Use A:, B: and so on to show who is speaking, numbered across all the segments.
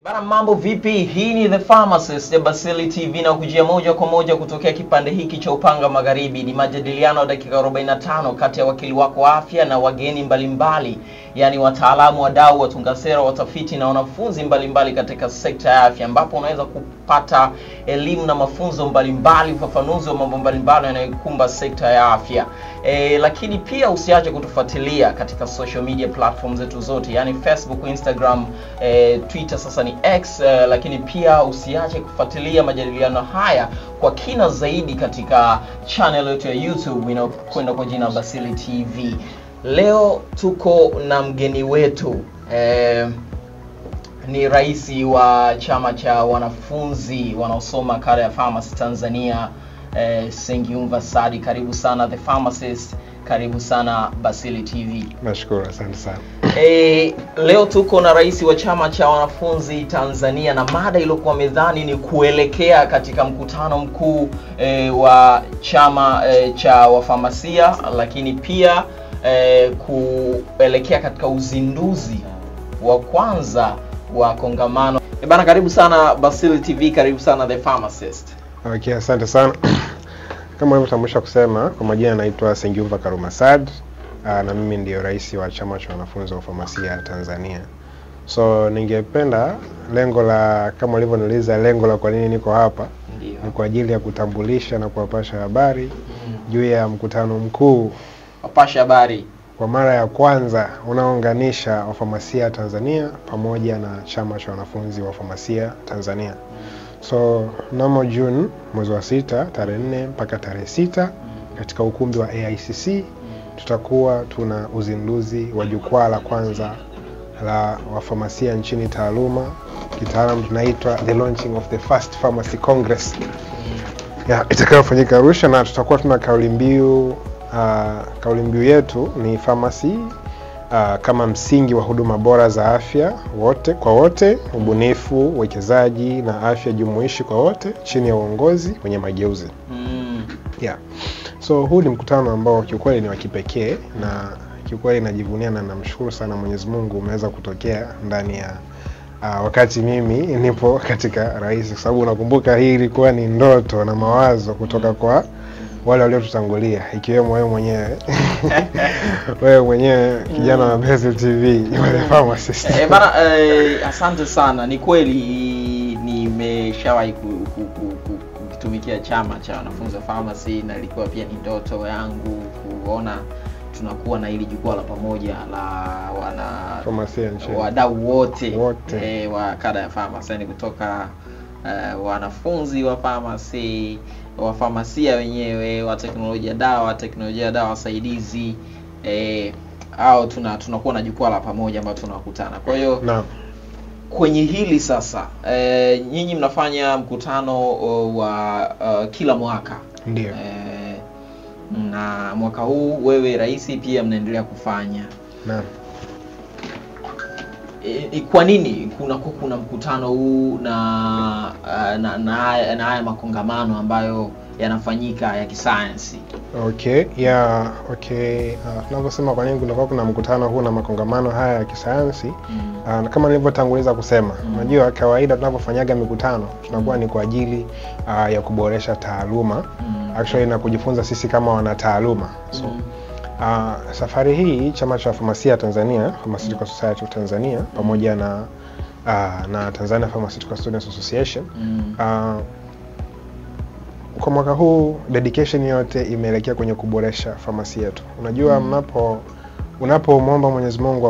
A: Bana, mambo vipi? Hii ni The Pharmacist ya Basili TV na kujia moja kwa moja kutokea kipande hiki cha Upanga Magharibi. Ni majadiliano ya dakika 45 kati ya wakili wako wa afya na wageni mbalimbali, yani wataalamu, wadau, watunga sera, watafiti na wanafunzi mbalimbali katika sekta ya afya, ambapo unaweza kupata elimu na mafunzo mbalimbali, ufafanuzi wa mambo mbalimbali yanayokumba sekta ya afya. Lakini pia usiache kutufuatilia katika social media platforms zetu zote, yani Facebook, Instagram, Twitter, sasa ni X, lakini pia usiache kufuatilia majadiliano haya kwa kina zaidi katika channel yetu ya YouTube inayokwenda kwa jina Basili TV. Leo tuko na mgeni wetu, ni rais wa chama cha wanafunzi wanaosoma kada ya Pharmacy Tanzania, Sengiumva Saadi. Karibu sana The Pharmacist, karibu sana Basili TV.
B: Nashukuru, asante sana.
A: Leo tuko na rais wa chama cha wanafunzi Tanzania, na mada iliyokuwa mezani ni kuelekea katika mkutano mkuu wa chama cha wafamasia, lakini pia kuelekea katika uzinduzi wa kwanza wa kongamano. Bana, karibu sana Basili TV, karibu sana The Pharmacist.
B: Okay, asante sana. Kama nilivyotambulisha kusema, kwa majina naitwa Sengiumva Karuma Saad, na mimi ndio rais wa chama cha wanafunzi wa famasia Tanzania. So ningependa lengo la, kama ulivyoniuliza lengo la kwa nini niko hapa, ni kwa ajili ya kutambulisha na kuwapasha habari juu ya mkutano mkuu
A: wapasha habari
B: kwa mara ya kwanza unaounganisha wafamasia Tanzania pamoja na chama cha wanafunzi wa famasia Tanzania. So mnamo June mwezi wa 6 tarehe 4 mpaka tarehe 6 katika ukumbi wa AICC tutakuwa tuna uzinduzi wa jukwaa la kwanza la wafamasia nchini taaluma. Kitaalamu tunaitwa the launching of the first pharmacy congress. Itakayofanyika Arusha, na tutakuwa tuna kauli mbiu yetu ni pharmacy kama msingi wa huduma bora za afya wote kwa wote, ubunifu, uwekezaji na afya jumuishi kwa wote chini ya uongozi wenye mageuzi. So huu ni mkutano ambao kiukweli ni wa kipekee, na kiukweli najivunia na namshukuru sana Mwenyezi Mungu umeweza kutokea ndani ya wakati mimi nipo katika rais, kwa sababu unakumbuka hii ilikuwa ni ndoto na mawazo kutoka kwa wale waliotutangulia, ikiwemo wewe mwenyewe. Wewe mwenyewe kijana wa Basili TV, The Pharmacist.
A: Bana, asante sana. Ni kweli nimeshawahi kutumikia chama cha wanafunzi wa pharmacy, na ilikuwa pia ni ndoto yangu kuona tunakuwa na hili jukwaa la pamoja la wana
B: famasia nchini,
A: wadau wote wa kada ya pharmacy, yani kutoka wanafunzi wa pharmacy, wa famasia wenyewe, wa teknolojia dawa wasaidizi, au tunakuwa na jukwaa la pamoja ambao tunakutana. Kwa hiyo kwenye hili sasa, nyinyi mnafanya mkutano wa kila mwaka.
B: Ndio.
A: Na mwaka huu wewe rais pia mnaendelea kufanya.
B: Naam.
A: Kwa nini kuna mkutano huu na haya makongamano ambayo yanafanyika ya kisayansi?
B: Tunavyosema kwa nini kuna mkutano huu na makongamano haya ya kisayansi, kama nilivyotanguliza kusema, unajua kawaida tunapofanyaga mikutano tunakuwa ni kwa ajili ya kuboresha taaluma, actually na kujifunza sisi kama wanataaluma. So safari hii chama cha famasia Tanzania, Pharmaceutical Society of Tanzania, pamoja na Tanzania Pharmaceutical Students Association, kwa mwaka huu dedication yote imeelekea kwenye kuboresha famasia yetu. Unajua unapomwomba Mwenyezi Mungu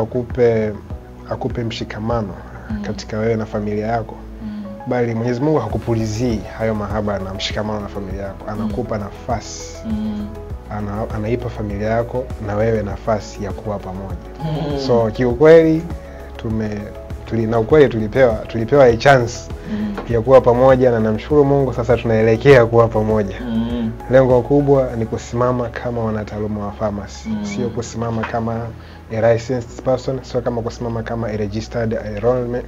B: akupe mshikamano katika wewe na familia yako, bali Mwenyezi Mungu hakupulizii hayo mahaba na mshikamano na familia yako, anakupa nafasi. Anaipa familia yako na wewe nafasi ya kuwa pamoja. So kiukweli tulipewa a chance ya kuwa pamoja, na namshukuru Mungu sasa tunaelekea kuwa pamoja. Lengo kubwa ni kusimama kama wanataaluma wa pharmacy, sio kusimama kama a licensed person, sio kama kusimama kama a registered enrollment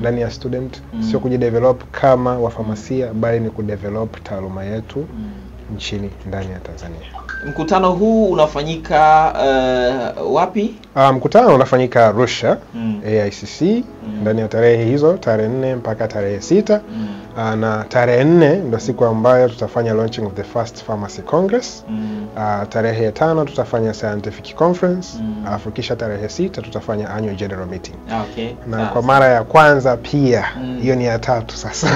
B: ndani ya student, sio kujidevelop kama wafamasia, bali ni kudevelop taaluma yetu nchini ndani ya Tanzania.
A: Mkutano huu unafanyika wapi?
B: Mkutano unafanyika Arusha, AICC, ndani ya tarehe hizo, tarehe 4 mpaka tarehe 6. Na tarehe 4 ndio siku ambayo tutafanya launching of the first pharmacy congress. Tarehe 5 tutafanya scientific conference. Alafu kisha tarehe 6 tutafanya annual general meeting.
A: Okay.
B: Na kwa mara ya kwanza pia, hiyo ni ya 3 sasa.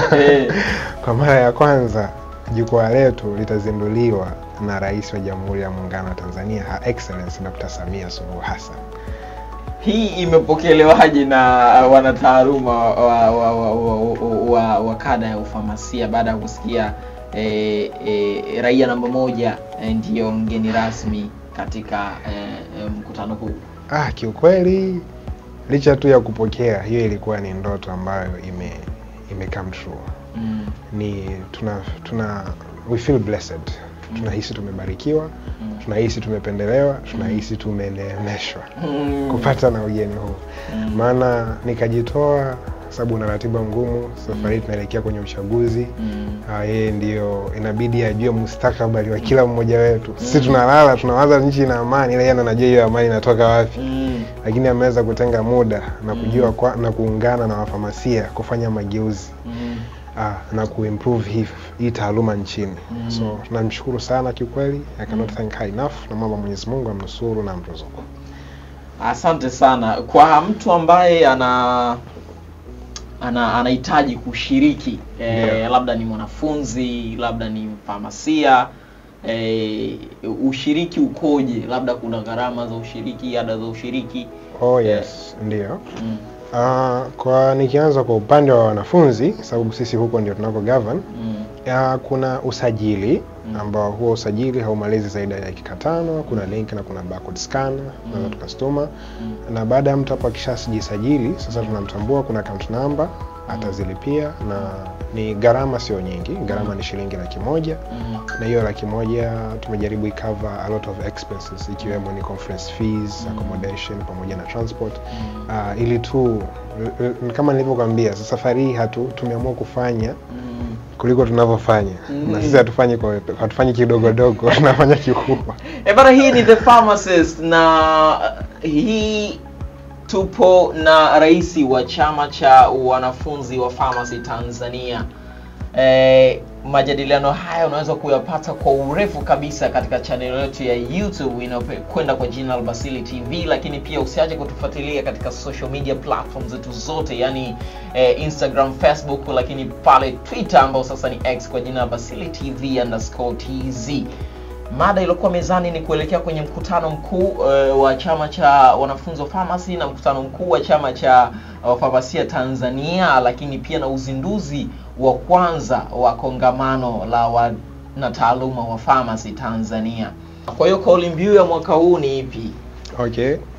B: Kwa mara ya kwanza jukwaa letu litazinduliwa na Rais wa Jamhuri ya Muungano wa Tanzania, Her Excellency Dr. Samia Suluhu Hassan.
A: Hii imepokelewaje na wanataaluma wa kada ya ufamasia baada ya kusikia raia namba 1 ndio mgeni rasmi katika mkutano huu?
B: Kiukweli licha tu ya kupokea, hiyo ilikuwa ni ndoto ambayo ime come true. Ni we feel blessed. Tunahisi tumebarikiwa, tunahisi tumependelewa, tunahisi tumeneemeshwa kupata na ugeni huu. Maana nikajitoa sababu na ratiba ngumu, safari tunaelekea kwenye uchaguzi. Yeye ndio inabidi ajue mustakabali wa kila mmoja wetu. Sisi tunalala, tunawaza nchi ina amani, ile yana anajua hiyo amani inatoka wapi. Lakini ameweza kutenga muda na kujua na kuungana na wafamasia kufanya mageuzi. Na kuimprove hii taaluma nchini. So tunamshukuru sana kiukweli. I cannot thank her enough, na Mama Mwenyezi Mungu amnusuru na amruzuku.
A: Asante sana. Kwa mtu ambaye anahitaji kushiriki, labda ni mwanafunzi, labda ni mfamasia, ushiriki ukoje? Labda kuna gharama za ushiriki, ada za ushiriki?
B: Yes, ndio. Kwa nikianza kwa upande wa wanafunzi, sababu sisi huko ndio tunako govern, kuna usajili ambao huo usajili haumalizi zaidi ya dakika 5. Kuna link na kuna barcode scanner na tukastoma. Na baada ya mtu hapo akishajisajili, sasa tunamtambua, kuna account number atazilipia, na ni gharama sio nyingi. Gharama ni shilingi 100,000. Na hiyo 100,000 tumejaribu cover a lot of expenses, ikiwemo ni conference fees, accommodation pamoja na transport. Ili tu kama nilivyokuambia, safari hii tumeamua kufanya kuliko tunavyofanya. Na sisi hatufanyi kidogo, tunafanya kikubwa.
A: Bana, hii ni The Pharmacist, na hii tupo na rais wa chama cha wanafunzi wa pharmacy Tanzania. Majadiliano haya unaweza kuyapata kwa urefu kabisa katika channel yetu ya YouTube inayokwenda kwa jina la Basili TV, lakini pia usiache kutufuatilia katika social media platforms zetu zote, yani Instagram, Facebook, lakini pale Twitter ambao sasa ni X kwa jina la Basili TV_TZ. Mada iliyokuwa mezani ni kuelekea kwenye mkutano mkuu wa chama cha wanafunzi wa pharmacy na mkutano mkuu wa chama cha wafamasia Tanzania, lakini pia na uzinduzi wa kwanza wa kongamano la wanataaluma wa pharmacy Tanzania. Kwa hiyo kauli mbiu ya mwaka huu ni ipi?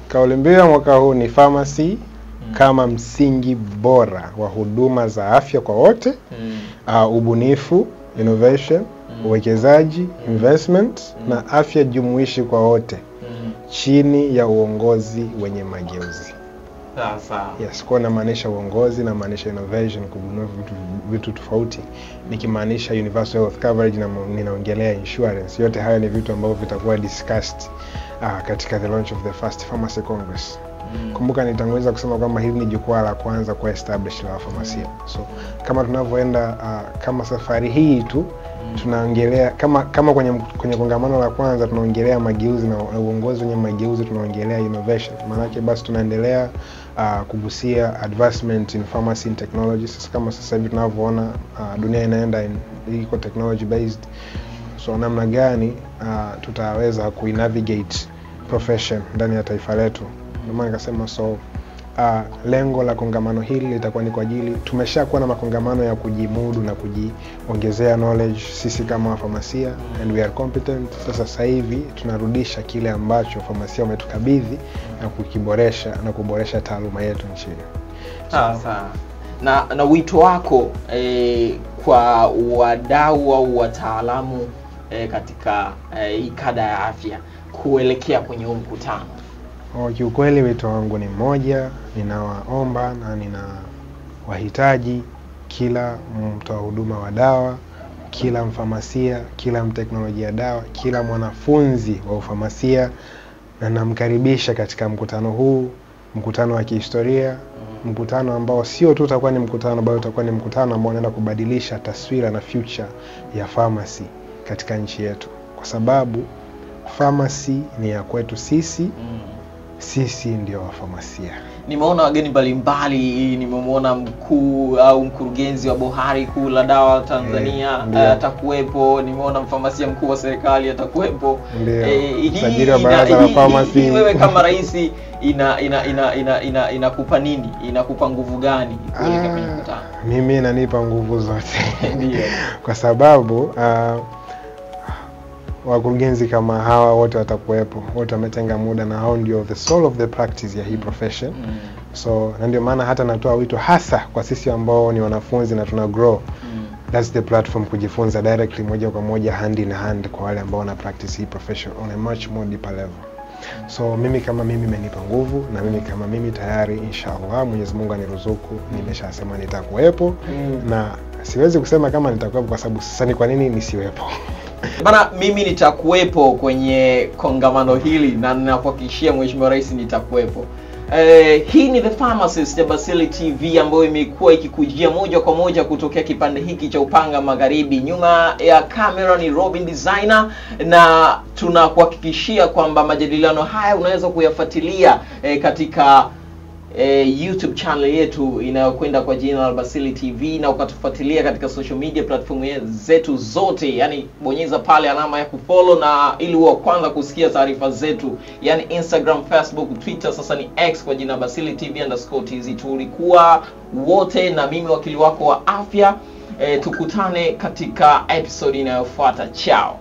B: Kauli mbiu ya mwaka huu ni pharmacy kama msingi bora wa huduma za afya kwa wote. Ubunifu, innovation, uwekezaji, investment, na afya jumuishi kwa wote, chini ya uongozi wenye mageuzi.
A: Sawa.
B: Yes, kwa maanisha uongozi na maanisha innovation, kubuni vitu tofauti. Nikimaanisha universal health coverage na ninaongelea insurance. Yote haya ni vitu ambavyo vitakuwa discussed katika the launch of the first pharmacy congress. Kumbuka nitanguliza kusema kwamba hili ni jukwaa la kwanza kwa establish la pharmacia. So kama tunavyoenda kama safari hii tu tunaongelea kama kwenye kongamano la kwanza tunaongelea mageuzi na uongozi wenye mageuzi, tunaongelea innovation. Maana yake basi tunaendelea kugusia advancement in pharmacy and technology. Sasa kama sasa hivi tunavyoona dunia inaenda iko technology based, so namna gani tutaweza kuinavigate profession ndani ya taifa letu. Ndio maana nikasema lengo la kongamano hili litakuwa ni kwa ajili, tumeshakuwa na makongamano ya kujimudu na kujiongezea knowledge sisi kama wafamasia, and we are competent. Sasa hivi tunarudisha kile ambacho wafamasia wametukabidhi na kukiboresha na kuboresha taaluma yetu nchini.
A: Sawa. Na wito wako kwa wadau au wataalamu katika kada ya afya kuelekea kwenye mkutano?
B: Kiukweli wito wangu ni mmoja. Ninawaomba na ninawahitaji kila mtoa huduma wa dawa kila mfamasia, kila mteknolojia dawa, kila mwanafunzi wa ufamasia, na namkaribisha katika mkutano huu, mkutano wa kihistoria, mkutano ambao sio tu utakuwa ni mkutano, bali utakuwa ni mkutano ambao unaenda kubadilisha taswira na future ya pharmacy katika nchi yetu, kwa sababu pharmacy ni ya kwetu sisi. Sisi ndio wafamasia.
A: Nimeona wageni mbalimbali, nimemwona mkuu au mkurugenzi wa bohari kuu la dawa Tanzania atakuwepo, nimeona mfamasia mkuu wa serikali atakuwepo.
B: Sajili wa baraza la pharmacy.
A: Wewe kama rais inakupa nini? Inakupa nguvu gani kuelekea kwenye mkutano?
B: Mimi inanipa nguvu zote. Ndio. Kwa sababu wakurugenzi kama hawa wote watakuwepo, wote wametenga muda, na hao ndio the soul of the practice ya hii profession. So na ndio maana hata natoa wito hasa kwa sisi ambao ni wanafunzi na tuna grow. That's the platform kujifunza directly, moja kwa moja, hand in hand, kwa wale ambao wana practice hii profession on a much more deeper level. So mimi kama mimi imenipa nguvu, na mimi kama mimi tayari inshallah Mwenyezi Mungu aniruzuku, nimeshasema nitakuwepo. Na siwezi kusema kama nitakuwepo kwa sababu sasa ni kwa nini nisiwepo.
A: Bana, mimi nitakuwepo kwenye kongamano hili na ninakuhakikishia Mheshimiwa Rais nitakuwepo. Hii ni The Pharmacist ya Basili TV ambayo imekuwa ikikujia moja kwa moja kutokea kipande hiki cha Upanga Magharibi. Nyuma ya kamera ni Robin Designer, na tunakuhakikishia kwamba majadiliano haya unaweza kuyafuatilia katika YouTube channel yetu inayokwenda kwa jina la Basili TV, na ukatufuatilia katika social media platform zetu zote. Yani bonyeza pale alama ya kufollow na ili uwe kwanza kusikia taarifa zetu, yani Instagram, Facebook, Twitter, sasa ni X kwa jina Basili TV_TZ. Tulikuwa wote na mimi wakili wako wa afya. Tukutane katika episode inayofuata. Ciao.